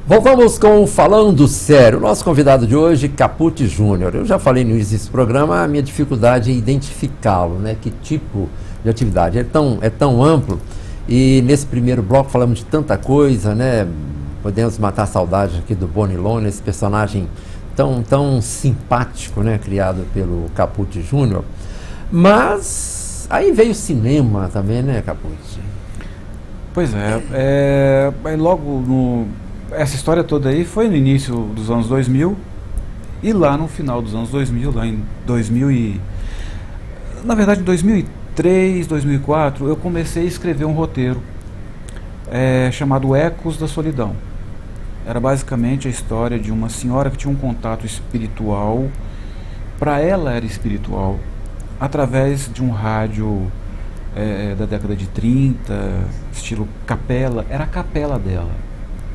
Voltamos com o Falando Sério. Nosso convidado de hoje, Capucci Júnior. Eu já falei no início desse programa, a minha dificuldade em identificá-lo, né? Que tipo de atividade. É tão amplo e nesse primeiro bloco falamos de tanta coisa, né? Podemos matar a saudade aqui do Bonilone, esse personagem tão simpático, né? Criado pelo Capucci Júnior. Mas aí veio o cinema também, né, Capucci? Pois é, essa história toda aí foi no início dos anos 2000 e lá no final dos anos 2000, lá em 2000 na verdade em 2003, 2004, eu comecei a escrever um roteiro chamado Ecos da Solidão. Era basicamente a história de uma senhora que tinha um contato espiritual, para ela era espiritual, através de um rádio da década de 30, estilo capela, era a capela dela.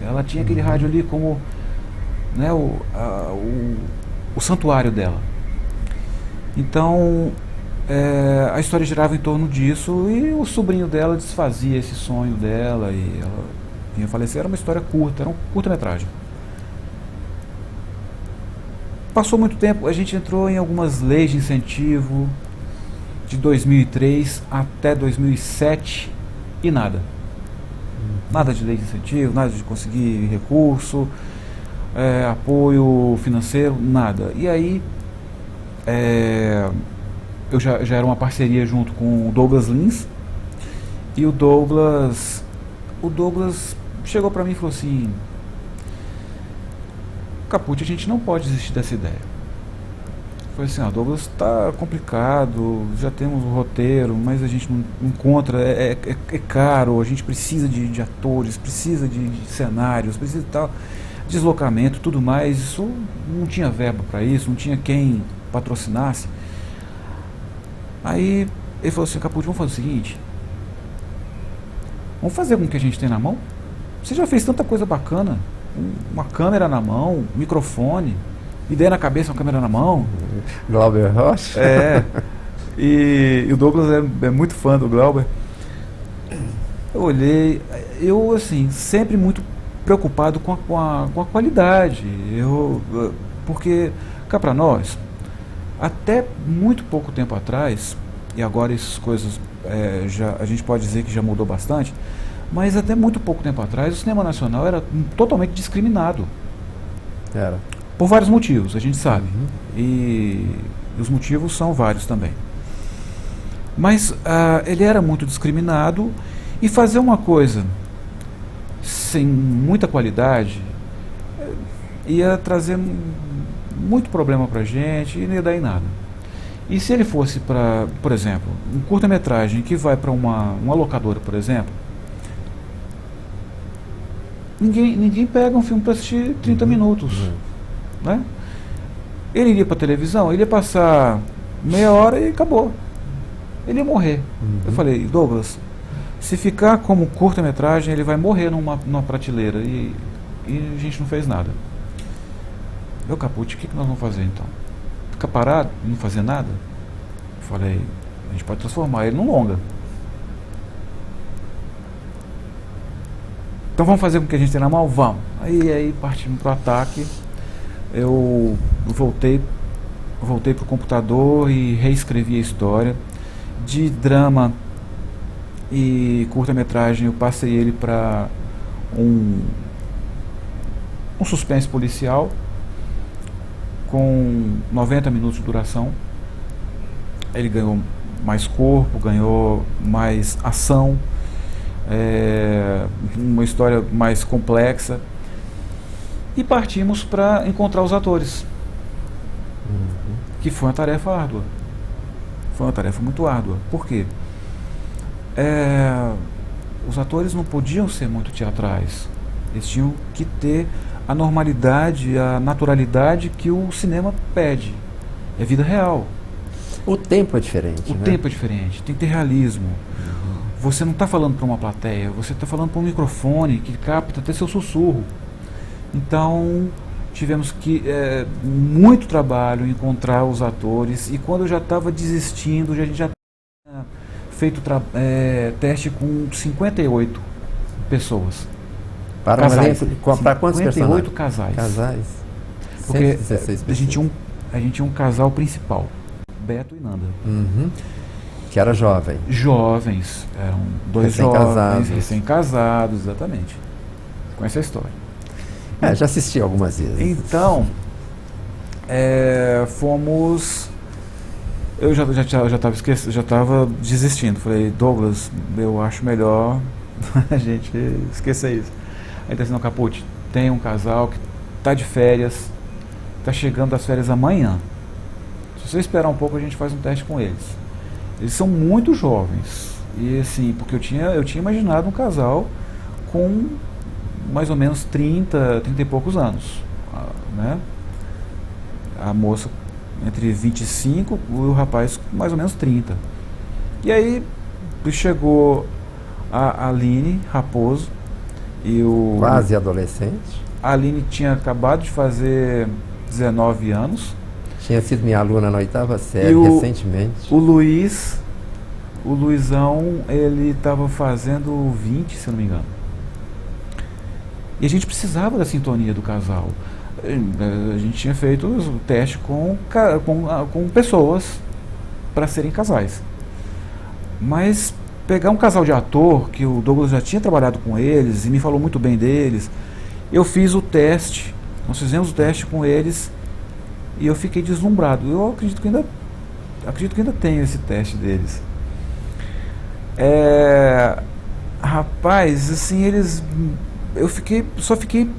Ela tinha aquele rádio ali como, né, o santuário dela. Então, a história girava em torno disso e o sobrinho dela desfazia esse sonho dela e ela vinha falecer. Era uma história curta, era um curta-metragem. Passou muito tempo, a gente entrou em algumas leis de incentivo de 2003 até 2007 e nada. Nada de lei de incentivo, nada de conseguir recurso, apoio financeiro, nada. E aí, eu já era uma parceria junto com o Douglas Lins, e o Douglas chegou para mim e falou assim: Capucci, a gente não pode desistir dessa ideia. Foi assim, Douglas, está complicado, já temos o roteiro, mas a gente não encontra, é caro, a gente precisa de atores, precisa de cenários, precisa de tal, deslocamento, tudo mais, isso não tinha verba para isso, não tinha quem patrocinasse. Aí ele falou assim: Capucci, vamos fazer o seguinte, vamos fazer com o que a gente tem na mão? Você já fez tanta coisa bacana, uma câmera na mão, um microfone, ideia na cabeça, uma câmera na mão. Glauber Rocha? E o Douglas é muito fã do Glauber. Eu olhei, eu assim, sempre muito preocupado com a qualidade. Porque, cá pra nós, até muito pouco tempo atrás, e agora essas coisas a gente pode dizer que já mudou bastante, mas até muito pouco tempo atrás o cinema nacional era totalmente discriminado. Era. Por vários motivos, a gente sabe. E os motivos são vários também. Mas ele era muito discriminado, e fazer uma coisa sem muita qualidade ia trazer muito problema pra gente e não ia dar em nada. E se ele fosse para, por exemplo, um curta-metragem que vai para uma locadora, por exemplo, ninguém pega um filme para assistir 30 minutos. Né? Ele iria para a televisão, ele ia passar meia hora e acabou. Ele ia morrer. Eu falei: Douglas, se ficar como curta-metragem, ele vai morrer numa prateleira. E a gente não fez nada. Meu Capucci, o que nós vamos fazer então? Ficar parado e não fazer nada? Eu falei: a gente pode transformar ele num longa. Então vamos fazer com o que a gente tem na mão? Vamos. Aí partimos para o ataque. Eu voltei para o computador e reescrevi a história. De drama e curta-metragem eu passei ele para um suspense policial com 90 minutos de duração. Ele ganhou mais corpo, ganhou mais ação, uma história mais complexa. E partimos para encontrar os atores, que foi uma tarefa árdua. Foi uma tarefa muito árdua. Por quê? Os atores não podiam ser muito teatrais. Eles tinham que ter a normalidade, a naturalidade que o cinema pede. É vida real. O tempo é diferente. O tempo é diferente, tem que ter realismo. Você não está falando para uma plateia, você está falando para um microfone que capta até seu sussurro. Então, tivemos que muito trabalho em encontrar os atores, e quando eu já estava desistindo, a gente já tinha feito teste com 58 pessoas. Para casais. Para quantos 58 personagens? casais. Porque 116 a gente tinha um casal principal, Beto e Nanda. Uhum. Que era jovem. Jovens, eram dois jovens, recém-casados, exatamente. Conhece a história. Já assisti algumas vezes. Então, fomos... Eu já estava desistindo. Falei, Douglas, eu acho melhor a gente esquecer isso. Aí ele disse, não, Capucci, tem um casal que está de férias, está chegando das férias amanhã. Se você esperar um pouco, a gente faz um teste com eles. Eles são muito jovens. E assim, porque eu tinha imaginado um casal com mais ou menos 30 e poucos anos, né? A moça entre 25 e o rapaz mais ou menos 30. E aí chegou a Aline Raposo e o... Quase adolescente. A Aline tinha acabado de fazer 19 anos. Tinha sido minha aluna na 8ª série recentemente. O Luizão, ele estava fazendo 20, se eu não me engano. E a gente precisava da sintonia do casal. A gente tinha feito o teste com pessoas para serem casais. Mas pegar um casal de ator, que o Douglas já tinha trabalhado com eles e me falou muito bem deles, eu fiz o teste, nós fizemos o teste com eles e eu fiquei deslumbrado. Eu acredito que ainda tenho esse teste deles. Rapaz, assim, só fiquei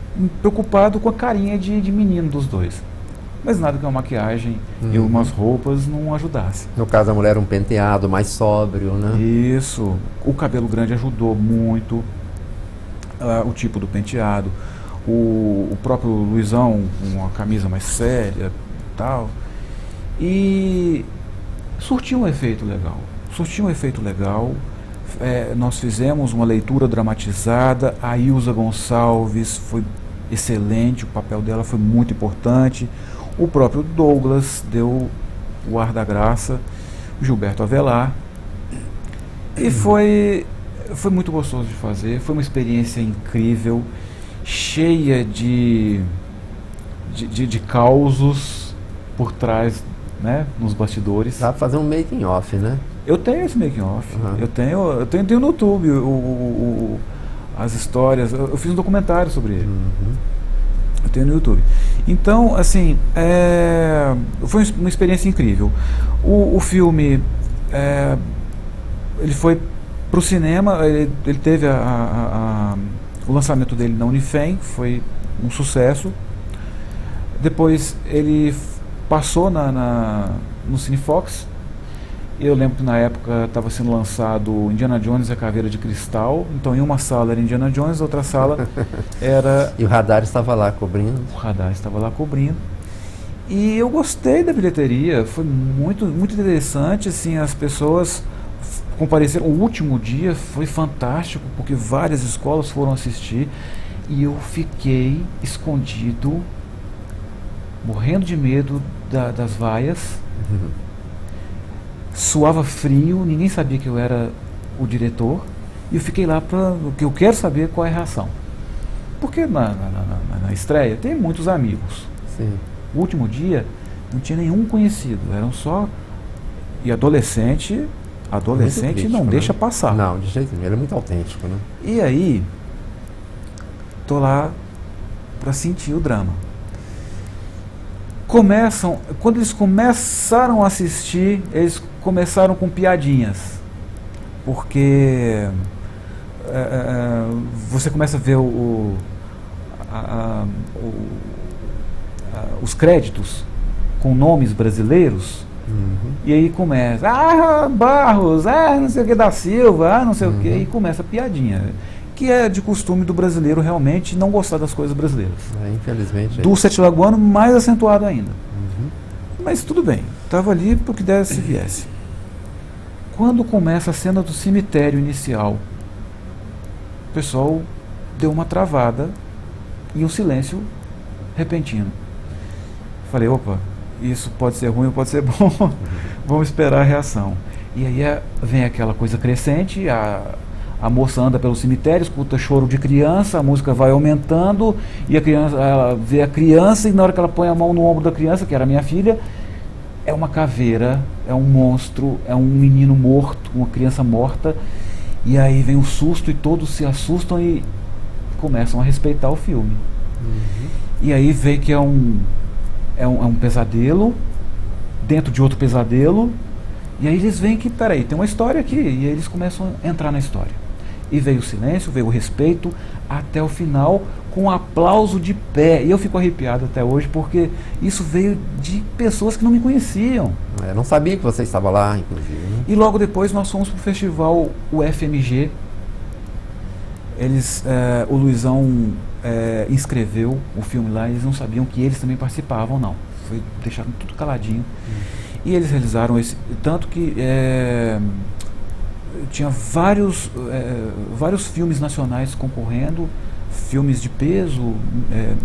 preocupado com a carinha de menino dos dois. Mas nada que uma maquiagem e umas roupas não ajudasse. No caso, a mulher um penteado mais sóbrio, né? Isso. O cabelo grande ajudou muito. O tipo do penteado. O próprio Luizão com uma camisa mais séria e tal. E surtiu um efeito legal. Nós fizemos uma leitura dramatizada. A Ilza Gonçalves foi excelente, o papel dela foi muito importante. O próprio Douglas deu o ar da graça, o Gilberto Avelar. E foi muito gostoso de fazer, foi uma experiência incrível, cheia de causos por trás, né, nos bastidores. Dá pra fazer um making off, né? Eu tenho esse making off, eu tenho no YouTube as histórias, eu fiz um documentário sobre ele. Eu tenho no YouTube. Então, assim, foi uma experiência incrível. O filme, ele foi para o cinema, ele teve o lançamento dele na Unifem, foi um sucesso. Depois ele passou no Cinefox. Eu lembro que na época estava sendo lançado Indiana Jones e a Caveira de Cristal. Então em uma sala era Indiana Jones, outra sala era... E o radar estava lá cobrindo. O radar estava lá cobrindo. E eu gostei da bilheteria, foi muito, muito interessante, assim, as pessoas compareceram. O último dia foi fantástico, porque várias escolas foram assistir. E eu fiquei escondido, morrendo de medo das vaias. Suava frio, ninguém sabia que eu era o diretor, e eu fiquei lá porque eu quero saber qual é a reação. Porque na estreia tem muitos amigos. Sim. O último dia não tinha nenhum conhecido, eram só... E adolescente crítico, não deixa passar. Não, de jeito nenhum, ele é muito autêntico, né? E aí, tô lá para sentir o drama. Quando eles começaram a assistir, eles começaram com piadinhas, porque você começa a ver os créditos com nomes brasileiros, e aí começa, Barros, não sei o que da Silva, não sei o que, e começa a piadinha, que é de costume do brasileiro realmente não gostar das coisas brasileiras. Infelizmente. Do Sete Lagoano, mais acentuado ainda. Mas tudo bem, estava ali porque desse se viesse. Quando começa a cena do cemitério inicial, o pessoal deu uma travada e um silêncio repentino. Falei, opa, isso pode ser ruim ou pode ser bom, vamos esperar a reação. E aí vem aquela coisa crescente, A moça anda pelo cemitério, escuta choro de criança, a música vai aumentando, e a criança, ela vê a criança, e na hora que ela põe a mão no ombro da criança, que era minha filha, é uma caveira, é um monstro, é um menino morto, uma criança morta, e aí vem o susto e todos se assustam e começam a respeitar o filme. E aí vê que é um pesadelo, dentro de outro pesadelo, e aí eles veem que, peraí, tem uma história aqui, e aí eles começam a entrar na história. E veio o silêncio, veio o respeito, até o final, com um aplauso de pé. E eu fico arrepiado até hoje, porque isso veio de pessoas que não me conheciam. Eu não sabia que você estava lá, inclusive. Né? E logo depois nós fomos para o festival UFMG. O Luizão inscreveu o filme lá, e eles não sabiam que eles também participavam, não. Foi deixado tudo caladinho. E eles realizaram esse... Tanto que tinha vários filmes nacionais concorrendo, filmes de peso,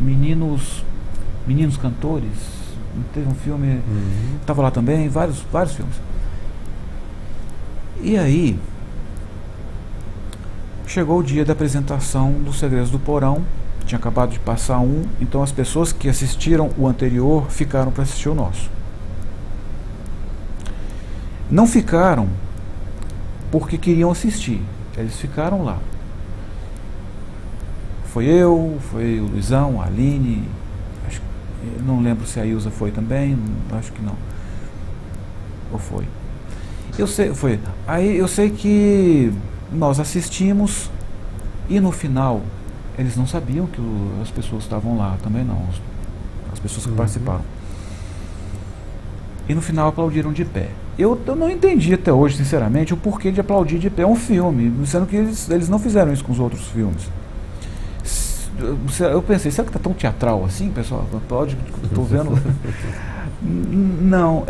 meninos cantores. Teve um filme... Estava lá também, vários filmes. E aí... Chegou o dia da apresentação dos Segredos do Porão, tinha acabado de passar então as pessoas que assistiram o anterior ficaram para assistir o nosso. Não ficaram porque queriam assistir, eles ficaram lá. Foi o Luizão, a Aline, não lembro se a Ilza foi também, acho que não. Ou foi? Foi. Aí eu sei que nós assistimos e no final eles não sabiam que as pessoas estavam lá também não, as pessoas que participaram. E no final aplaudiram de pé. Eu não entendi até hoje, sinceramente, o porquê de aplaudir de pé um filme, sendo que eles não fizeram isso com os outros filmes. Eu pensei, será que está tão teatral assim, pessoal? Aplaude, estou vendo. Não,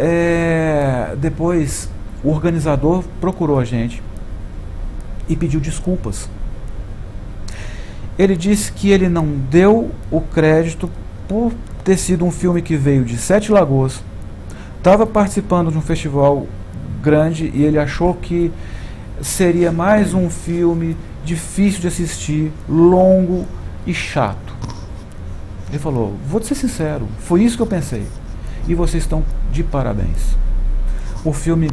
depois o organizador procurou a gente e pediu desculpas. Ele disse que ele não deu o crédito por ter sido um filme que veio de Sete Lagoas, estava participando de um festival grande e ele achou que seria mais um filme difícil de assistir, longo e chato. Ele falou, vou ser sincero, foi isso que eu pensei. E vocês estão de parabéns. O filme,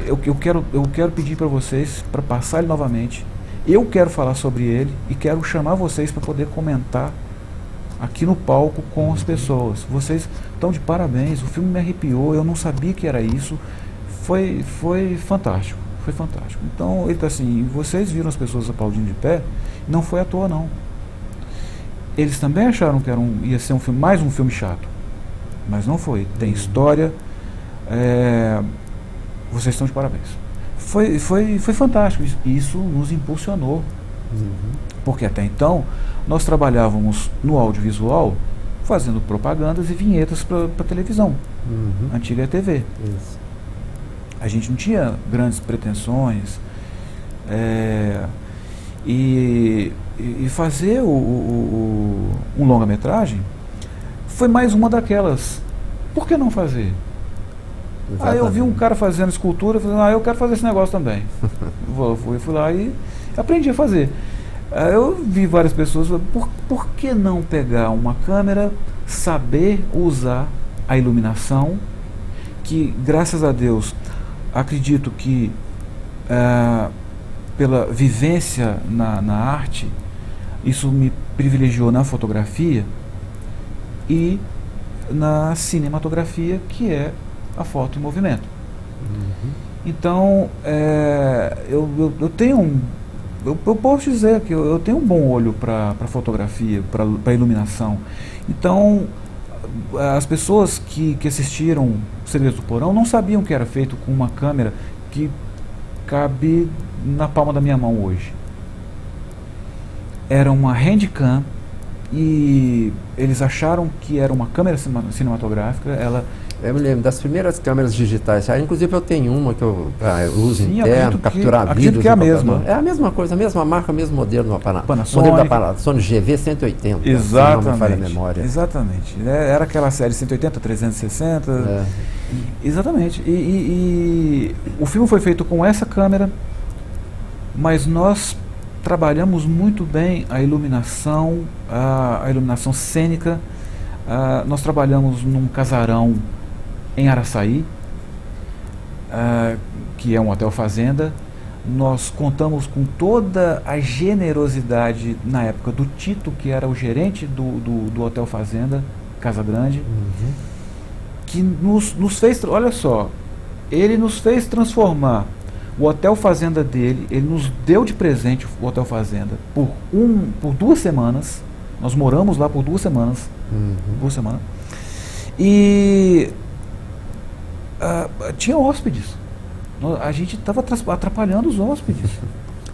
eu quero pedir para vocês, para passar ele novamente. Eu quero falar sobre ele e quero chamar vocês para poder comentar aqui no palco com as pessoas. Vocês estão de parabéns, o filme me arrepiou, eu não sabia que era isso. Foi fantástico, foi fantástico. Então ele está assim, vocês viram as pessoas aplaudindo de pé, não foi à toa não. Eles também acharam que ia ser mais um filme chato, mas não foi. Tem história, vocês estão de parabéns. Foi fantástico, isso nos impulsionou, porque até então nós trabalhávamos no audiovisual fazendo propagandas e vinhetas para televisão, antiga TV. Isso. A gente não tinha grandes pretensões, e fazer um longa-metragem foi mais uma daquelas. Por que não fazer? Exatamente. Aí eu vi um cara fazendo escultura, falando, eu quero fazer esse negócio também. fui lá e aprendi a fazer. Aí eu vi várias pessoas, por que não pegar uma câmera, saber usar a iluminação, que graças a Deus, acredito que pela vivência na arte, isso me privilegiou na fotografia e na cinematografia, que é a foto em movimento. Então, eu tenho eu posso dizer que eu tenho um bom olho para fotografia, para iluminação. Então, as pessoas que assistiram Segredos do Porão não sabiam que era feito com uma câmera que cabe na palma da minha mão hoje. Era uma handcam e eles acharam que era uma câmera cinematográfica. Eu me lembro das primeiras câmeras digitais. Inclusive eu tenho uma que eu uso interno, capturar vídeos. Que é a mesma. É a mesma coisa, a mesma marca, o mesmo modelo no Panasonic. Modelo da Sony GV180. Exatamente. Se não me falha a memória. Exatamente. Era aquela série 180, 360. Exatamente. E o filme foi feito com essa câmera, mas nós trabalhamos muito bem a iluminação cênica. Nós trabalhamos num casarão em Araçaí, que é um hotel fazenda. Nós contamos com toda a generosidade na época do Tito, que era o gerente do hotel fazenda, Casa Grande, que nos fez, olha só, ele nos fez transformar o hotel fazenda dele, ele nos deu de presente o hotel fazenda por 2 semanas. Nós moramos lá por 2 semanas. 2 semanas. E tinha hóspedes. A gente estava atrapalhando os hóspedes.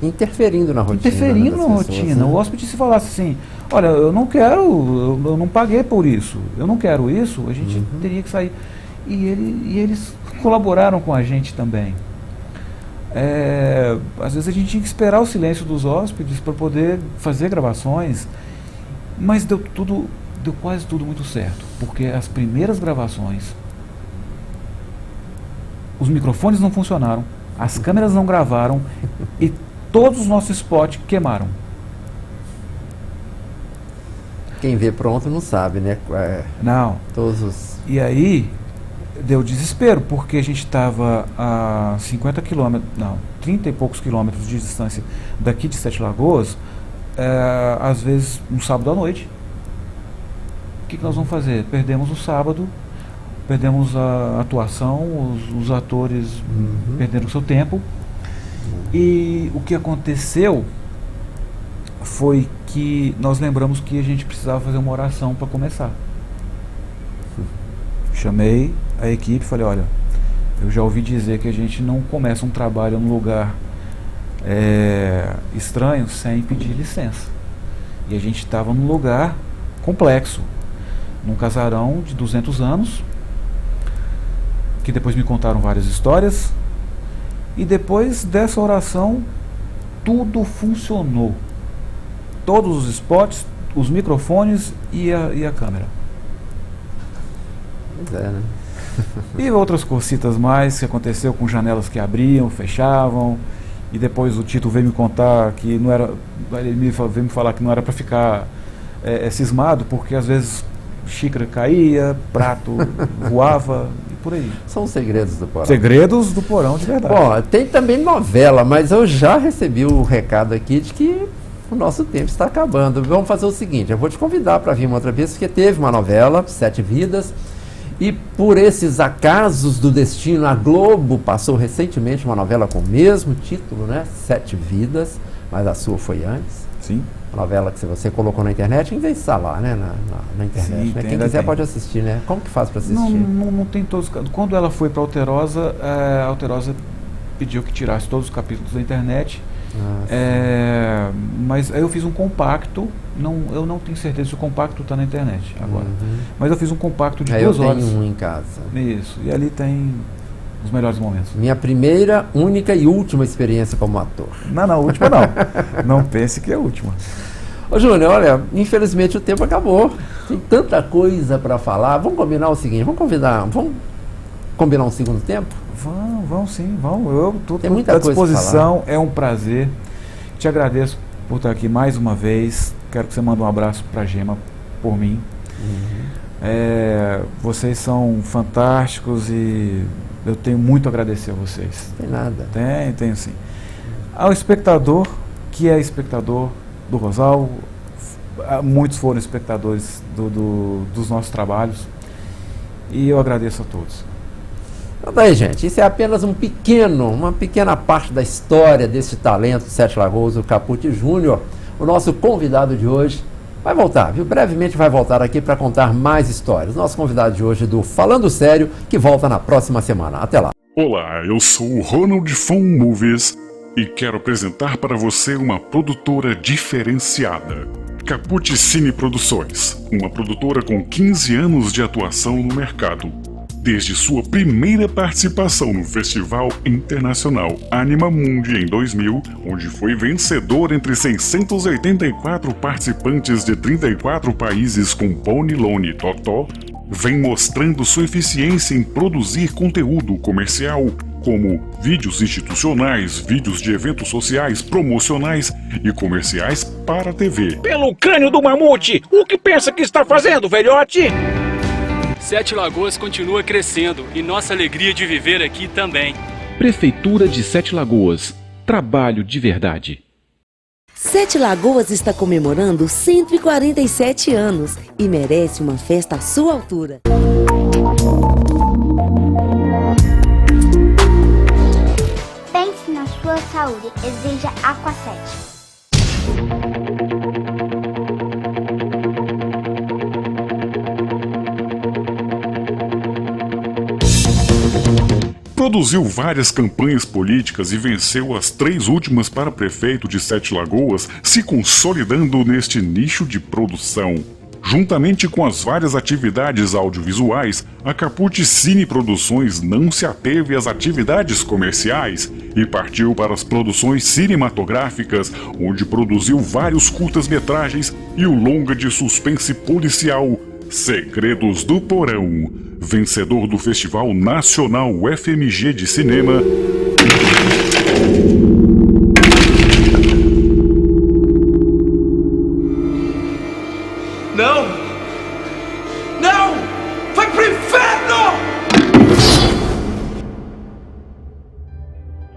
Interferindo na rotina. Interferindo na rotina. Né? O hóspede se falasse assim, olha, eu não quero, eu não paguei por isso, eu não quero isso, a gente teria que sair. E eles colaboraram com a gente também. Às vezes a gente tinha que esperar o silêncio dos hóspedes para poder fazer gravações, mas deu quase tudo muito certo, porque as primeiras gravações, os microfones não funcionaram, as câmeras não gravaram e todos os nossos spots queimaram. Quem vê pronto não sabe, né? Não. Todos os... E aí deu desespero, porque a gente estava a 30 e poucos quilômetros de distância daqui de Sete Lagoas, às vezes no sábado à noite. O que nós vamos fazer? Perdemos o sábado, perdemos a atuação, os atores perderam o seu tempo. E o que aconteceu foi que nós lembramos que a gente precisava fazer uma oração para começar. Chamei a equipe e falei, olha, eu já ouvi dizer que a gente não começa um trabalho num lugar estranho sem pedir licença. E a gente estava num lugar complexo, num casarão de 200 anos, que depois me contaram várias histórias, e depois dessa oração tudo funcionou. Todos os spots, os microfones e a câmera. Pois é, né? E outras cositas mais que aconteceu com janelas que abriam, fechavam, e depois o Tito veio me contar que não era, ele veio me falar que não era para ficar cismado, porque às vezes xícara caía, prato voava e por aí. São os segredos do porão. Segredos do porão de verdade. Bom, tem também novela, mas eu já recebi o recado aqui de que o nosso tempo está acabando. Vamos fazer o seguinte, eu vou te convidar para vir uma outra vez, porque teve uma novela, 7 Vidas, e por esses acasos do destino, a Globo passou recentemente uma novela com o mesmo título, né? 7 Vidas, mas a sua foi antes. Sim. A novela que você colocou na internet, em vez de estar lá, né? Na internet. Sim, né? Quem quiser pode assistir, né? Como que faz para assistir? Não tem todos. Quando ela foi para a Alterosa pediu que tirasse todos os capítulos da internet. Mas aí eu fiz um compacto. Eu não tenho certeza se o compacto está na internet agora. Mas eu fiz um compacto de 2 horas. Eu tenho um em casa. Isso. E ali tem os melhores momentos. Minha primeira, única e última experiência como ator. Não, última não. Não pense que é a última. Ô Júnior, olha, infelizmente o tempo acabou. Tem tanta coisa para falar. Vamos combinar o seguinte, vamos combinar um segundo tempo? Vamos sim, vamos. Eu estou à disposição, é um prazer. Te agradeço por estar aqui mais uma vez. Quero que você mande um abraço para a Gema por mim. Vocês são fantásticos e eu tenho muito a agradecer a vocês. Tem nada. Tenho sim. Ao espectador, que é espectador do Rosal, muitos foram espectadores dos nossos trabalhos e eu agradeço a todos. Então daí, gente, isso é apenas uma pequena parte da história desse talento de Sete Lagoas, o Caputi Júnior. O nosso convidado de hoje vai voltar, viu? Brevemente vai voltar aqui para contar mais histórias. Nosso convidado de hoje é do Falando Sério, que volta na próxima semana. Até lá. Olá, eu sou o Ronald Fon Movies e quero apresentar para você uma produtora diferenciada. Caputi Cine Produções, uma produtora com 15 anos de atuação no mercado. Desde sua primeira participação no Festival Internacional Anima Mundi em 2000, onde foi vencedor entre 684 participantes de 34 países com Boni Lone Totó, vem mostrando sua eficiência em produzir conteúdo comercial como vídeos institucionais, vídeos de eventos sociais, promocionais e comerciais para a TV. Pelo crânio do mamute, o que pensa que está fazendo, velhote? Sete Lagoas continua crescendo e nossa alegria de viver aqui também. Prefeitura de Sete Lagoas. Trabalho de verdade. Sete Lagoas está comemorando 147 anos e merece uma festa à sua altura. Pense na sua saúde. Exija Aqua 7. Produziu várias campanhas políticas e venceu as 3 últimas para prefeito de Sete Lagoas, se consolidando neste nicho de produção. Juntamente com as várias atividades audiovisuais, a Caput Cine Produções não se ateve às atividades comerciais e partiu para as produções cinematográficas, onde produziu vários curtas-metragens e o longa de suspense policial Segredos do Porão, vencedor do Festival Nacional UFMG de Cinema. Não! Não! Vai pro inferno!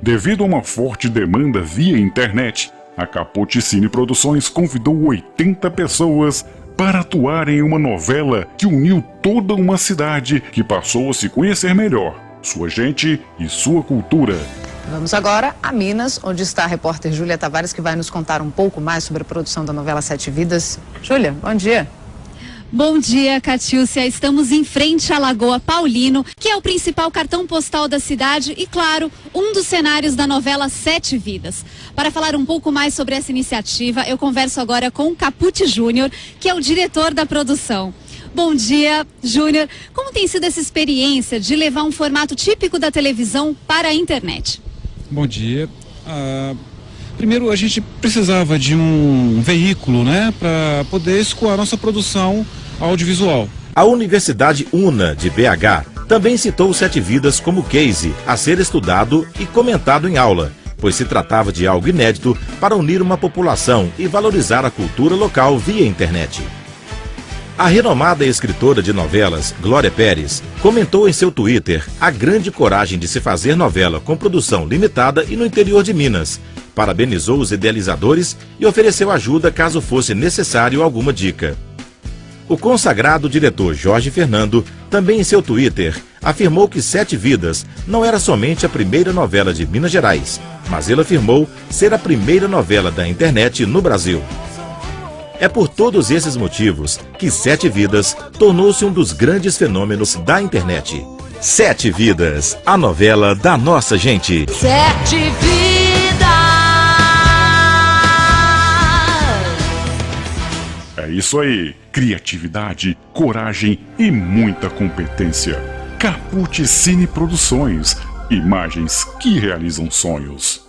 Devido a uma forte demanda via internet, a Caput Cine Produções convidou 80 pessoas para atuar em uma novela que uniu toda uma cidade que passou a se conhecer melhor, sua gente e sua cultura. Vamos agora a Minas, onde está a repórter Júlia Tavares, que vai nos contar um pouco mais sobre a produção da novela Sete Vidas. Júlia, bom dia. Bom dia, Catiúcia. Estamos em frente à Lagoa Paulino, que é o principal cartão postal da cidade e, claro, um dos cenários da novela Sete Vidas. Para falar um pouco mais sobre essa iniciativa, eu converso agora com o Caput Júnior, que é o diretor da produção. Bom dia, Júnior. Como tem sido essa experiência de levar um formato típico da televisão para a internet? Bom dia. Primeiro, a gente precisava de um veículo, né, para poder escoar nossa produção audiovisual. A Universidade UNA de BH também citou Sete Vidas como case a ser estudado e comentado em aula, pois se tratava de algo inédito para unir uma população e valorizar a cultura local via internet. A renomada escritora de novelas, Glória Pérez, comentou em seu Twitter a grande coragem de se fazer novela com produção limitada e no interior de Minas. Parabenizou os idealizadores e ofereceu ajuda caso fosse necessário alguma dica. O consagrado diretor Jorge Fernando, também em seu Twitter, afirmou que Sete Vidas não era somente a primeira novela de Minas Gerais, mas ele afirmou ser a primeira novela da internet no Brasil. É por todos esses motivos que Sete Vidas tornou-se um dos grandes fenômenos da internet. Sete Vidas, a novela da nossa gente. Sete Vidas! É isso aí, criatividade, coragem e muita competência. Caput Cine Produções, imagens que realizam sonhos.